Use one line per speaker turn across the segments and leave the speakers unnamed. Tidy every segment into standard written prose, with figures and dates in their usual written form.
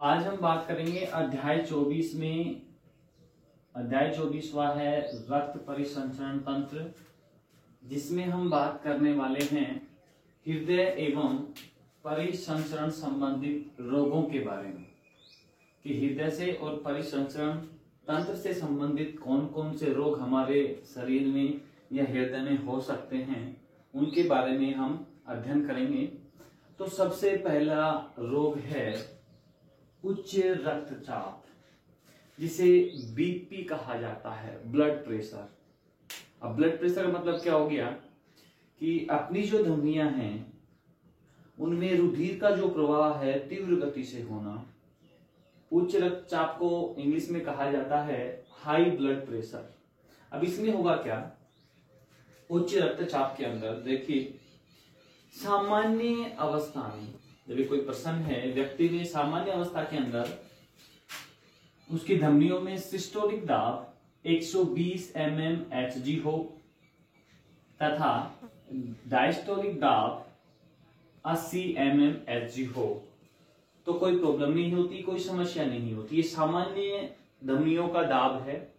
आज हम बात करेंगे अध्याय 24 में। अध्याय 24वां है रक्त परिसंचरण तंत्र, जिसमें हम बात करने वाले हैं हृदय एवं परिसंचरण संबंधित रोगों के बारे में कि हृदय से और परिसंचरण तंत्र से संबंधित कौन कौन से रोग हमारे शरीर में या हृदय में हो सकते हैं, उनके बारे में हम अध्ययन करेंगे। तो सबसे पहला रोग है उच्च रक्तचाप, जिसे बीपी कहा जाता है, ब्लड प्रेशर। अब ब्लड प्रेशर का मतलब क्या हो गया कि अपनी जो धमनियां हैं उनमें रुधिर का जो प्रवाह है तीव्र गति से होना। उच्च रक्तचाप को इंग्लिश में कहा जाता है हाई ब्लड प्रेशर। अब इसमें होगा क्या, उच्च रक्तचाप के अंदर देखिए, सामान्य अवस्था में जब कोई पर्सन है, व्यक्ति में सामान्य अवस्था के अंदर उसकी धमनियों में सिस्टोलिक दाब 120 mmHg हो तथा डायस्टोलिक दाब 80 mmHg हो तो कोई प्रॉब्लम नहीं होती, कोई समस्या नहीं होती। ये सामान्य धमनियों का दाब है।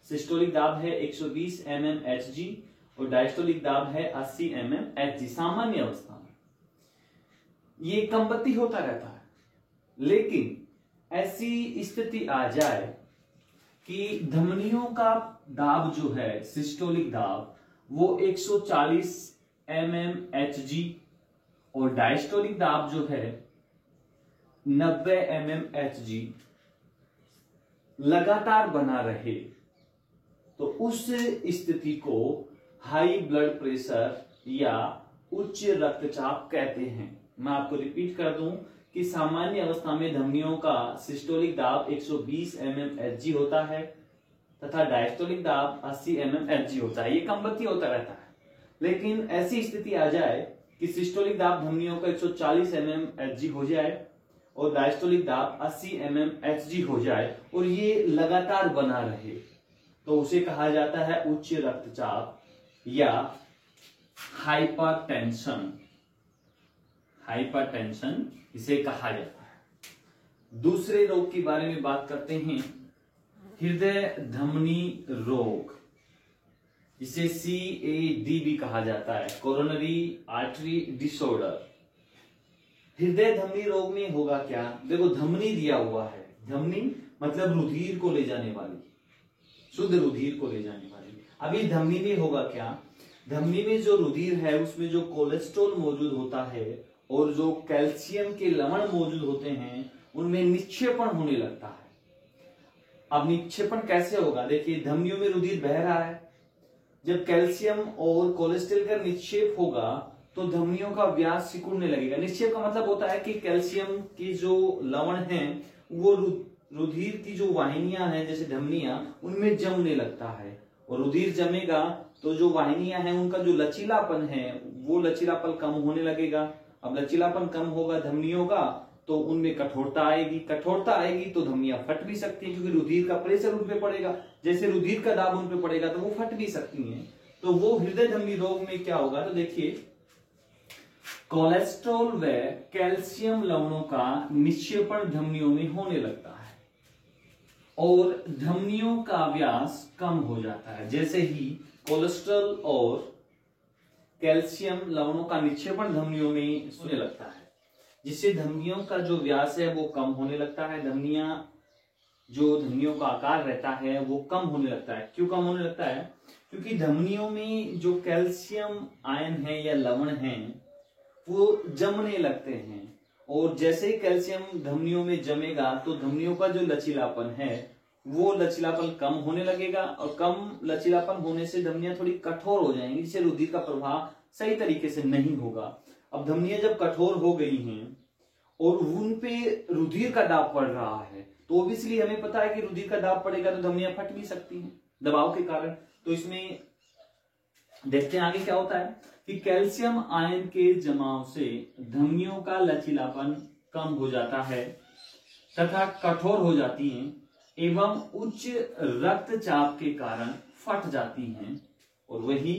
सिस्टोलिक दाब है 120 mmHg और डायस्टोलिक दाब है 80 mmHg। सामान्य अवस्था में ये कमबत्ती होता रहता है, लेकिन ऐसी स्थिति आ जाए कि धमनियों का दाब जो है सिस्टोलिक दाब वो 140 mmHg और डायस्टोलिक दाब जो है 90 mmHg लगातार बना रहे, तो उस स्थिति को हाई ब्लड प्रेशर या उच्च रक्तचाप कहते हैं। मैं आपको रिपीट कर दूं कि सामान्य अवस्था में धमनियों का सिस्टोलिक दाब 120 mmHg होता है तथा डायस्टोलिक दाब 80 mmHg होता है। ये कमबत्ती होता रहता है, लेकिन ऐसी स्थिति आ जाए कि सिस्टोलिक दाब धमनियों का 140 mmHg हो जाए और डायस्टोलिक दाब 80 mmHg हो जाए और ये लगातार बना रहे, तो उसे कहा जाता है उच्च रक्तचाप या हाइपरटेंशन। हाइपरटेंशन इसे कहा जाता है। दूसरे रोग के बारे में बात करते हैं, हृदय धमनी रोग, जिसे CAD भी कहा जाता है, कोरोनरी आर्टरी डिसऑर्डर। हृदय धमनी रोग में होगा क्या, देखो धमनी दिया हुआ है, धमनी मतलब रुधिर को ले जाने वाली, शुद्ध रुधिर को ले जाने वाली। अभी धमनी में होगा क्या, धमनी में जो रुधिर है उसमें जो कोलेस्ट्रॉल मौजूद होता है और जो कैल्शियम के लवण मौजूद होते हैं उनमें निक्षेपण होने लगता है। अब निक्षेपण कैसे होगा, देखिए धमनियों में रुधिर बह रहा है, जब कैल्शियम और कोलेस्ट्रॉल का निक्षेप होगा तो धमनियों का व्यास सिकुड़ने लगेगा। निक्षेप का मतलब होता है कि कैल्शियम की जो लवण है वो रुधिर की जो वाहिनियां हैं जैसे धमनियां उनमें जमने लगता है, और रुधिर जमेगा तो जो वाहिनियां हैं उनका जो लचीलापन है वो लचीलापन कम होने लगेगा। अब लचीलापन कम होगा धमनियों का तो उनमें कठोरता आएगी, कठोरता आएगी तो धमनियां फट भी सकती हैं, क्योंकि रुधिर का प्रेशर उन पे पड़ेगा, जैसे रुधिर का दाब उन पे पड़ेगा तो वो फट भी सकती हैं। तो वो हृदय धमनी रोग में क्या होगा, तो देखिए कोलेस्ट्रॉल व कैल्शियम लवणों का निक्षेपण धमनियों में होने लगता है और धमनियों का व्यास कम हो जाता है। जैसे ही कोलेस्ट्रॉल और कैल्शियम लवणों का निक्षेपण धमनियों में होने लगता है, जिससे धमनियों का जो व्यास है वो कम होने लगता है, धमनियों का आकार रहता है वो कम होने लगता है। क्यों कम होने लगता है, क्योंकि धमनियों में जो कैल्शियम आयन है या लवण है वो जमने लगते हैं, और जैसे ही कैल्शियम धमनियों में जमेगा तो धमनियों का जो लचीलापन है वो लचीलापन कम होने लगेगा, और कम लचीलापन होने से धमनियां थोड़ी कठोर हो जाएंगी, जिससे रुधिर का प्रवाह सही तरीके से नहीं होगा। अब धमनियां जब कठोर हो गई हैं और उन पे रुधिर का दाब पड़ रहा है, तो ऑब्वियसली हमें पता है कि रुधिर का दाब पड़ेगा तो धमनियां फट भी सकती हैं दबाव के कारण। तो इसमें देखते हैं आगे क्या होता है कि कैल्शियम आयन के जमाव से धमनियों का लचीलापन कम हो जाता है तथा कठोर हो जाती हैं एवं उच्च रक्तचाप के कारण फट जाती हैं, और वही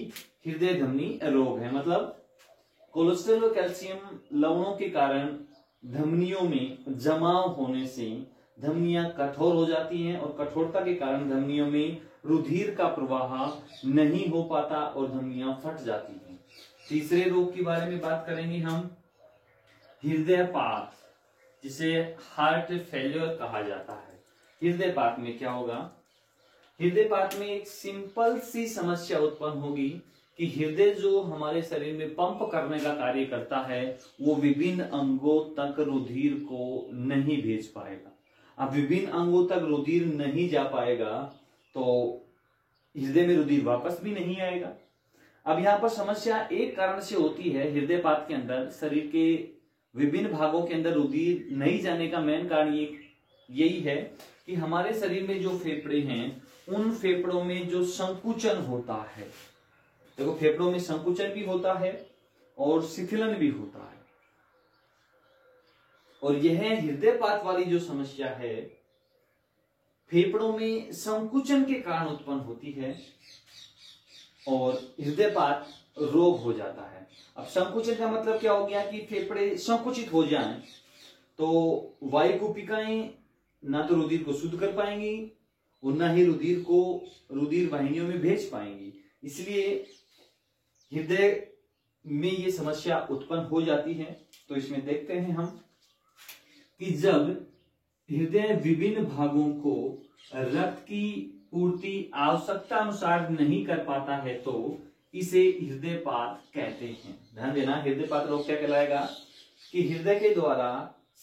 हृदय धमनी रोग है। मतलब कोलेस्ट्रॉल और कैल्शियम लवणों के कारण धमनियों में जमाव होने से धमनियां कठोर हो जाती हैं और कठोरता के कारण धमनियों में रुधिर का प्रवाह नहीं हो पाता और धमनियां फट जाती हैं। तीसरे रोग के बारे में बात करेंगे हम, हृदयपात, जिसे हार्ट फेल्योर कहा जाता है। हृदयपात में क्या होगा? हृदयपात में एक सिंपल सी समस्या उत्पन्न होगी कि हृदय जो हमारे शरीर में पंप करने का कार्य करता है वो विभिन्न अंगों तक रुधिर को नहीं भेज पाएगा। अब विभिन्न अंगों तक रुधिर नहीं जा पाएगा तो हृदय में रुधिर वापस भी नहीं आएगा। अब यहाँ पर समस्या एक कारण से होती है, हृदयपात के अंदर शरीर के विभिन्न भागों के अंदर रुधिर नहीं जाने का मेन कारण यही है कि हमारे शरीर में जो फेफड़े हैं उन फेफड़ों में जो संकुचन होता है, देखो फेफड़ों में संकुचन भी होता है और शिथिलन भी होता है, और यह हृदयपात वाली जो समस्या है फेफड़ों में संकुचन के कारण उत्पन्न होती है और हृदयपात रोग हो जाता है। अब संकुचन का मतलब क्या हो गया कि फेफड़े संकुचित हो जाएं तो वायु कुपिकाएं ना तो रुधिर को शुद्ध कर पाएंगी और ना ही रुधिर को रुधिर वाहिनियों में भेज पाएंगी, इसलिए हृदय में ये समस्या उत्पन्न हो जाती है। तो इसमें देखते हैं हम कि जब हृदय विभिन्न भागों को रक्त की पूर्ति आवश्यकता अनुसार नहीं कर पाता है तो इसे हृदयपात कहते हैं। ध्यान देना, हृदयपात रोग क्या कहलाएगा कि हृदय के द्वारा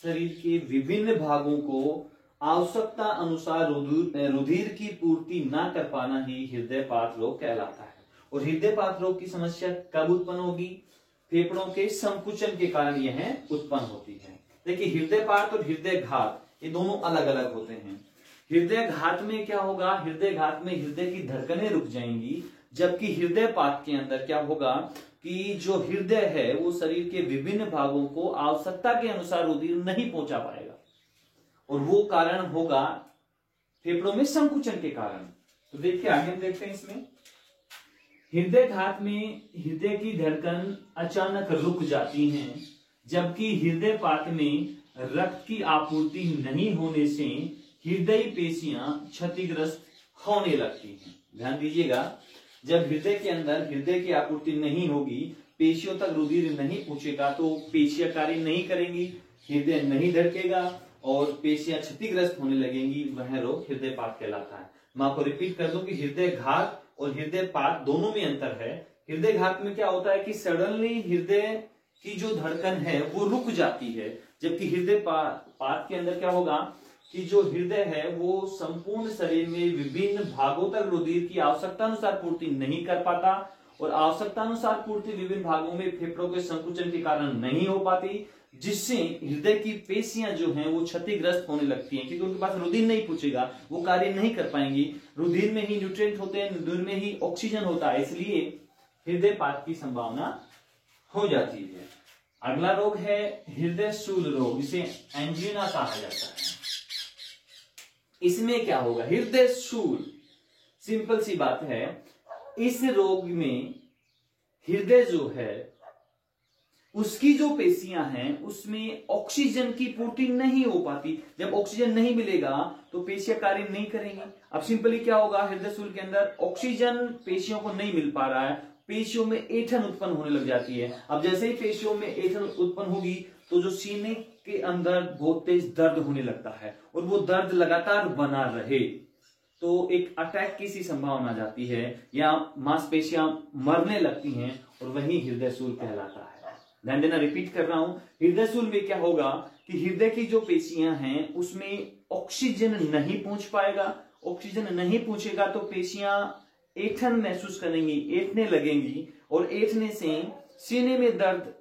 शरीर के विभिन्न भागों को आवश्यकता अनुसार रुधिर की पूर्ति ना कर पाना ही हृदयपात रोग कहलाता है। और हृदयपात रोग की समस्या कब उत्पन्न होगी? फेफड़ों के संकुचन के कारण यह उत्पन्न होती है। देखिए हृदयपात और हृदयघात ये दोनों अलग अलग होते हैं। हृदयघात में क्या होगा? हृदयघात में हृदय की धड़कनें रुक जाएंगी, जबकि हृदयपात के अंदर क्या होगा कि जो हृदय है वो शरीर के विभिन्न भागों को आवश्यकता के अनुसार रुधिर नहीं पहुंचा पाएगा और वो कारण होगा फेफड़ों में संकुचन के कारण। तो देखिए आगे हम देखते हैं इसमें, हृदयघात में हृदय की धड़कन अचानक रुक जाती है, जबकि हृदयपात में रक्त की आपूर्ति नहीं होने से हृदय पेशियां क्षतिग्रस्त होने लगती हैं। ध्यान दीजिएगा, जब हृदय के अंदर हृदय की आपूर्ति नहीं होगी, पेशियों तक रुधिर नहीं पहुंचेगा तो पेशियां कार्य नहीं करेंगी, हृदय नहीं धड़केगा और पेशियां क्षतिग्रस्त होने लगेंगी, वह रोग हृदयपात कहलाता है। मैं आपको रिपीट कर दूं कि हृदयघात और हृदयपात दोनों में अंतर है। हृदयघात में क्या होता है कि सडनली हृदय की जो धड़कन है वो रुक जाती है, जबकि हृदयपात के अंदर क्या होगा कि जो हृदय है वो संपूर्ण शरीर में विभिन्न भागों तक रुधिर की आवश्यकता अनुसार पूर्ति नहीं कर पाता और आवश्यकता अनुसार पूर्ति विभिन्न भागों में फेफड़ों के संकुचन के कारण नहीं हो पाती, जिससे हृदय की पेशियां जो हैं वो क्षतिग्रस्त होने लगती हैं, क्योंकि उनके पास रुधिर नहीं पहुंचेगा, वो कार्य नहीं कर पाएंगी। रुधिर में ही न्यूट्रिएंट होते हैं, रुधिर में ही ऑक्सीजन होता है, इसलिए हृदयपात की संभावना हो जाती है। अगला रोग है हृदय शूल रोग, जिसे एंजिना कहा जाता है। इसमें क्या होगा? हृदय शूल, सिंपल सी बात है, इस रोग में हृदय जो है उसकी जो पेशियां हैं उसमें ऑक्सीजन की पूर्ति नहीं हो पाती। जब ऑक्सीजन नहीं मिलेगा तो पेशियां कार्य नहीं करेंगी। अब सिंपली क्या होगा, हृदय शूल के अंदर ऑक्सीजन पेशियों को नहीं मिल पा रहा है, पेशियों में ऐंठन उत्पन्न होने लग जाती है। अब जैसे ही पेशियों में ऐंठन उत्पन्न होगी तो जो सीने के अंदर बहुत तेज दर्द होने लगता है और वो दर्द लगातार बना रहे तो एक अटैक की सी संभावना जाती है या मांसपेशियां मरने लगती हैं और वही हृदय शूल कहलाता है। ध्यान देना, रिपीट कर रहा हूं, हृदय शूल में क्या होगा कि हृदय की जो पेशियां हैं उसमें ऑक्सीजन नहीं पहुंच पाएगा, ऑक्सीजन नहीं पहुंचेगा तो पेशियां ऐंठन महसूस करेंगी, ऐंठने लगेंगी और ऐंठने से सीने में दर्द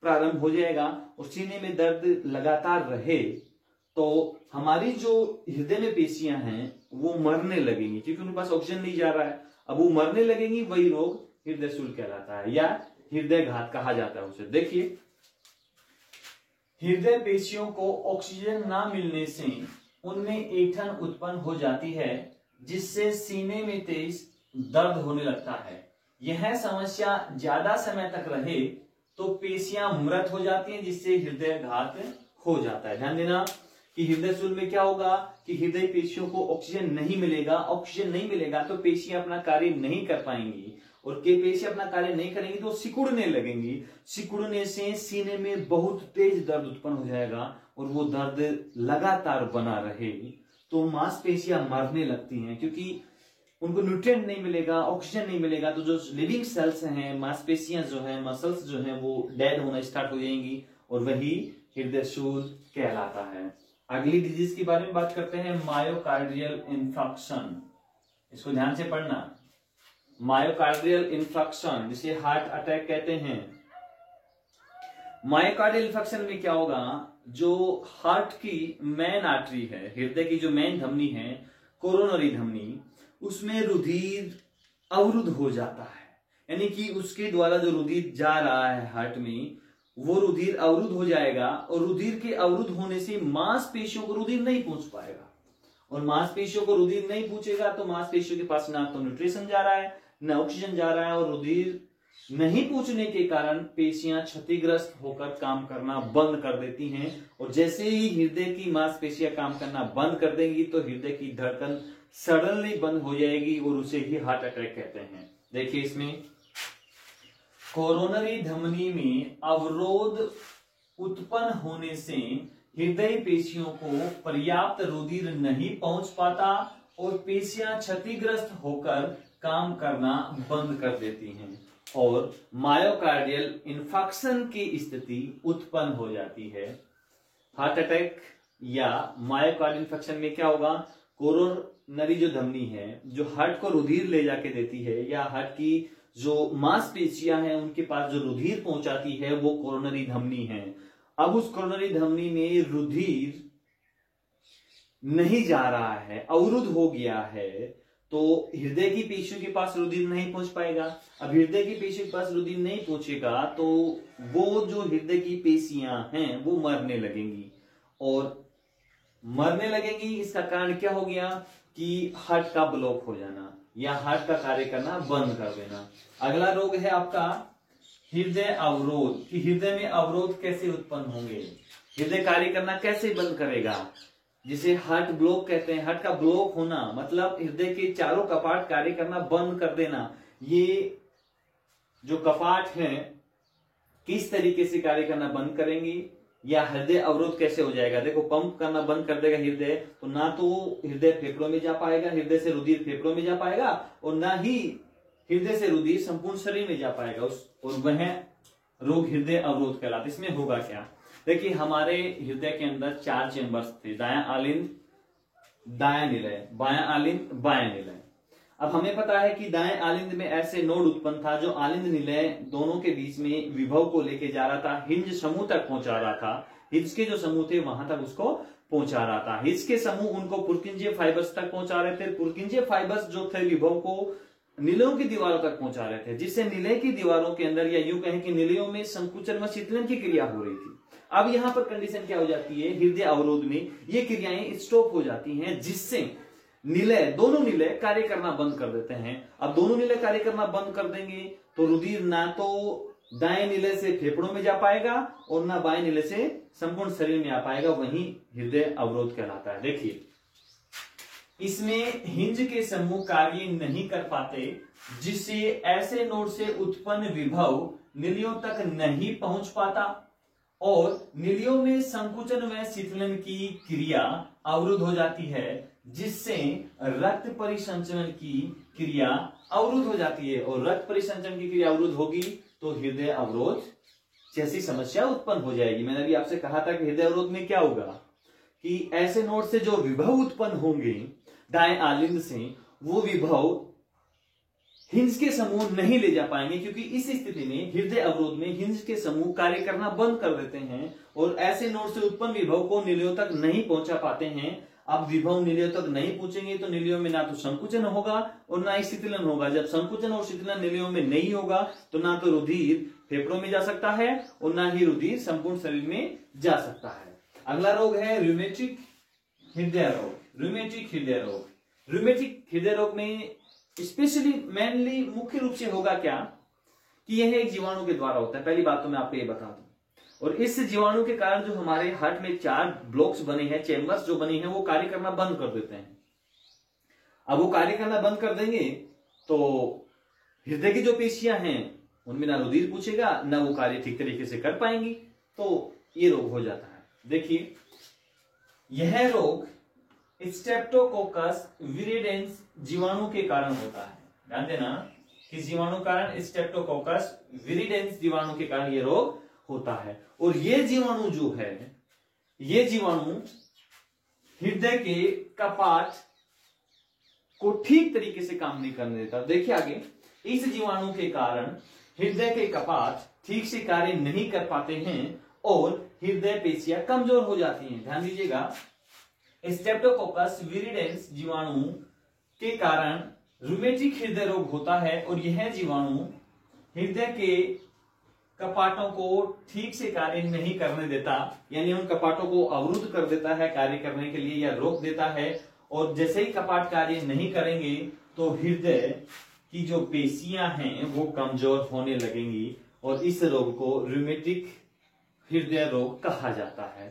प्रारंभ हो जाएगा और सीने में दर्द लगातार रहे तो हमारी जो हृदय में पेशियां हैं वो मरने लगेंगी, क्योंकि उनके पास ऑक्सीजन नहीं जा रहा है। अब वो मरने लगेंगी, वही रोग हृदय शूल कहलाता है या हृदयघात कहा जाता है उसे। देखिए, हृदय पेशियों को ऑक्सीजन ना मिलने से उनमें ऐंठन उत्पन्न हो जाती है, जिससे सीने में तेज दर्द होने लगता है। यह समस्या ज्यादा समय तक रहे तो पेशियां मृत हो जाती हैं, जिससे हृदयघात हो जाता है। ध्यान देना कि हृदय शूल में क्या होगा कि हृदय पेशियों को ऑक्सीजन नहीं मिलेगा, ऑक्सीजन नहीं मिलेगा तो पेशियां अपना कार्य नहीं कर पाएंगी, और पेशियां अपना कार्य नहीं करेंगी तो सिकुड़ने लगेंगी। सिकुड़ने से सीने में बहुत तेज दर्द उत्पन्न हो जाएगा, और वो दर्द लगातार बना रहे तो मांसपेशियां मरने लगती हैं, क्योंकि उनको न्यूट्रिएंट नहीं मिलेगा, ऑक्सीजन नहीं मिलेगा, तो जो लिविंग सेल्स हैं, मांसपेशियां जो हैं, मसल्स जो हैं, वो डेड होना स्टार्ट हो जाएंगी, और वही हृदय शूल कहलाता है। अगली डिजीज के बारे में बात करते हैं, मायोकार्डियल इंफार्क्शन। इसको ध्यान से पढ़ना। मायोकार्डियल इंफार्क्शन जिसे हार्ट अटैक कहते हैं। मायोकार्डियल इंफार्क्शन में क्या होगा, जो हार्ट की मेन आर्टरी है, हृदय की जो मेन धमनी है, कोरोनरी धमनी, उसमें रुधिर अवरुद्ध हो जाता है, यानी कि उसके द्वारा जो रुधिर जा रहा है हार्ट में, वो रुधिर अवरुद्ध हो जाएगा, और रुधिर के अवरुद्ध होने से मांसपेशियों को रुधिर नहीं पहुंच पाएगा, और मांसपेशियों को रुधिर नहीं पहुंचेगा तो मांसपेशियों के पास ना तो न्यूट्रिशन जा रहा है, ना ऑक्सीजन जा रहा है, और रुधिर नहीं पहुंचने के कारण पेशियां क्षतिग्रस्त होकर काम करना बंद कर देती हैं, और जैसे ही हृदय की मांसपेशियां काम करना बंद कर देंगी तो हृदय की धड़कन सडनली बंद हो जाएगी, और उसे ही हार्ट अटैक कहते हैं। देखिए इसमें कोरोनरी धमनी में अवरोध उत्पन्न होने से हृदय पेशियों को पर्याप्त रुधिर नहीं पहुंच पाता, और पेशियां क्षतिग्रस्त होकर काम करना बंद कर देती हैं, और मायोकार्डियल इंफार्क्शन की स्थिति उत्पन्न हो जाती है। हार्ट अटैक या मायोकार्डियल इंफार्क्शन में क्या होगा, कोरोनरी जो धमनी है, जो हार्ट को रुधिर ले जाके देती है, या हार्ट की जो मांसपेशियां हैं उनके पास जो रुधिर पहुंचाती है, वो कोरोनरी धमनी है। अब उस कोरोनरी धमनी में रुधिर नहीं जा रहा है, अवरुद्ध हो गया है, तो हृदय की पेशियों के पास रुधिर नहीं पहुंच पाएगा। अब हृदय की पेशियों के पास रुधिर नहीं पहुंचेगा तो वो जो हृदय की पेशियां हैं वो मरने लगेंगी, और मरने लगेंगी इसका कारण क्या हो गया कि हार्ट का ब्लॉक हो जाना, या हार्ट का कार्य करना बंद कर देना। अगला रोग है आपका हृदय अवरोध, कि हृदय में अवरोध कैसे उत्पन्न होंगे, हृदय कार्य करना कैसे बंद करेगा, जिसे हार्ट ब्लॉक कहते हैं। हार्ट का ब्लॉक होना मतलब हृदय के चारों कपाट कार्य करना बंद कर देना। ये जो कपाट हैं किस तरीके से कार्य करना बंद करेंगे, या हृदय अवरोध कैसे हो जाएगा। देखो पंप करना बंद कर देगा हृदय, तो ना तो हृदय फेफड़ों में जा पाएगा, हृदय से रुधिर फेफड़ों में जा पाएगा, और ना ही हृदय से रुधिर संपूर्ण शरीर में जा पाएगा, और वह रोग हृदय अवरोध कहलाता है। इसमें होगा क्या, देखिए हमारे हृदय के अंदर 4 चेंबर्स थे, दायां आलिंद, दायां निलय, बायां आलिंद, बायां निलय। अब हमें पता है कि दाएं आलिंद में ऐसे नोड उत्पन्न था जो आलिंद निलय दोनों के बीच में विभव को लेके जा रहा था, हिंज समूह तक पहुंचा रहा था, हिंज के जो समूह थे वहां तक उसको पहुंचा रहा था। हिंज के समूह उनको पुरकिंजीय फाइबर्स तक पहुंचा रहे थे, पुरकिंजीय फाइबर्स जो थे विभव को निलयों की दीवारों तक पहुंचा रहे थे, जिससे निलय की दीवारों के अंदर, या यूं कहें कि निलयों में संकुचन व शीतलन की क्रिया हो रही थी। अब यहां पर कंडीशन क्या हो जाती है, हृदय अवरोध में ये क्रियाएं स्टॉप हो जाती हैं, जिससे निलय, दोनों निलय कार्य करना बंद कर देते हैं। अब दोनों निलय कार्य करना बंद कर देंगे तो रुधिर ना तो दाएं निलय से फेफड़ों में जा पाएगा और ना बाएं निलय से संपूर्ण शरीर में आ पाएगा, वही हृदय अवरोध कहलाता है। देखिए इसमें हिंज के समूह कार्य नहीं कर पाते, जिससे ऐसे नोड से उत्पन्न विभव निलयों तक नहीं पहुंच पाता, और निलयों में संकुचन व शीतलन की क्रिया अवरुद्ध हो जाती है, जिससे रक्त परिसंचरण की क्रिया अवरुद्ध हो जाती है, और रक्त परिसंचरण की क्रिया अवरुद्ध होगी तो हृदय अवरोध जैसी समस्या उत्पन्न हो जाएगी। मैंने अभी आपसे कहा था कि हृदय अवरोध में क्या होगा कि ऐसे नोड से जो विभव उत्पन्न होंगे दाएं आलिंद से, वो विभव हिंज के समूह नहीं ले जा पाएंगे, क्योंकि इस स्थिति में हृदय अवरोध में हिंज के समूह कार्य करना बंद कर देते हैं, और ऐसे नोड से उत्पन्न विभव को निलयों तक नहीं पहुंचा पाते हैं। अब विभव निलयों तक नहीं पहुंचेंगे तो निलयों में ना तो संकुचन होगा और ना ही शीतलन होगा। जब संकुचन और शीतलन निलयों में नहीं होगा तो ना तो रुधिर फेफड़ों में जा सकता है और ना ही रुधिर संपूर्ण शरीर में जा सकता है। अगला रोग है रूमेटिक हृदय रोग। रूमेटिक हृदय रोग, रूमेटिक हृदय रोग में स्पेशली मेनली मुख्य रूप से होगा क्या कि यह एक जीवाणु के द्वारा होता है। पहली बात तो मैं आपको ये बता दूं, और इस जीवाणु के कारण जो हमारे हार्ट में 4 ब्लॉक्स बने हैं, चेम्बर्स जो बने हैं, वो कार्य करना बंद कर देते हैं। अब वो कार्य करना बंद कर देंगे तो हृदय की जो पेशियां हैं उनमें ना रुधिर पूछेगा, ना वो कार्य ठीक तरीके से कर पाएंगी, तो ये रोग हो जाता है। देखिए, यह रोग स्ट्रेप्टोकोकस विरिडेंस जीवाणु के कारण होता है। ध्यान देना कि जीवाणु कारण स्ट्रेप्टोकोकस विरिडेंस जीवाणु के कारण यह रोग होता है। और ये जीवाणु जो है, ये जीवाणु हृदय के कपाट को ठीक तरीके से काम नहीं करने देता। देखिए आगे, इस जीवाणु के कारण हृदय के कपाट ठीक से कार्य नहीं कर पाते हैं और हृदय पेशियां कमजोर हो जाती हैं। ध्यान दीजिएगा, स्ट्रेप्टोकोकस विरिडेंस जीवाणु के कारण रूमेटिक हृदय रोग होता है और यह जीवाणु हृदय के कपाटों को ठीक से कार्य नहीं करने देता, यानी उन कपाटों को अवरुद्ध कर देता है कार्य करने के लिए या रोक देता है। और जैसे ही कपाट कार्य नहीं करेंगे तो हृदय की जो पेशियां हैं वो कमजोर होने लगेंगी और इस रोग को रूमेटिक हृदय रोग कहा जाता है।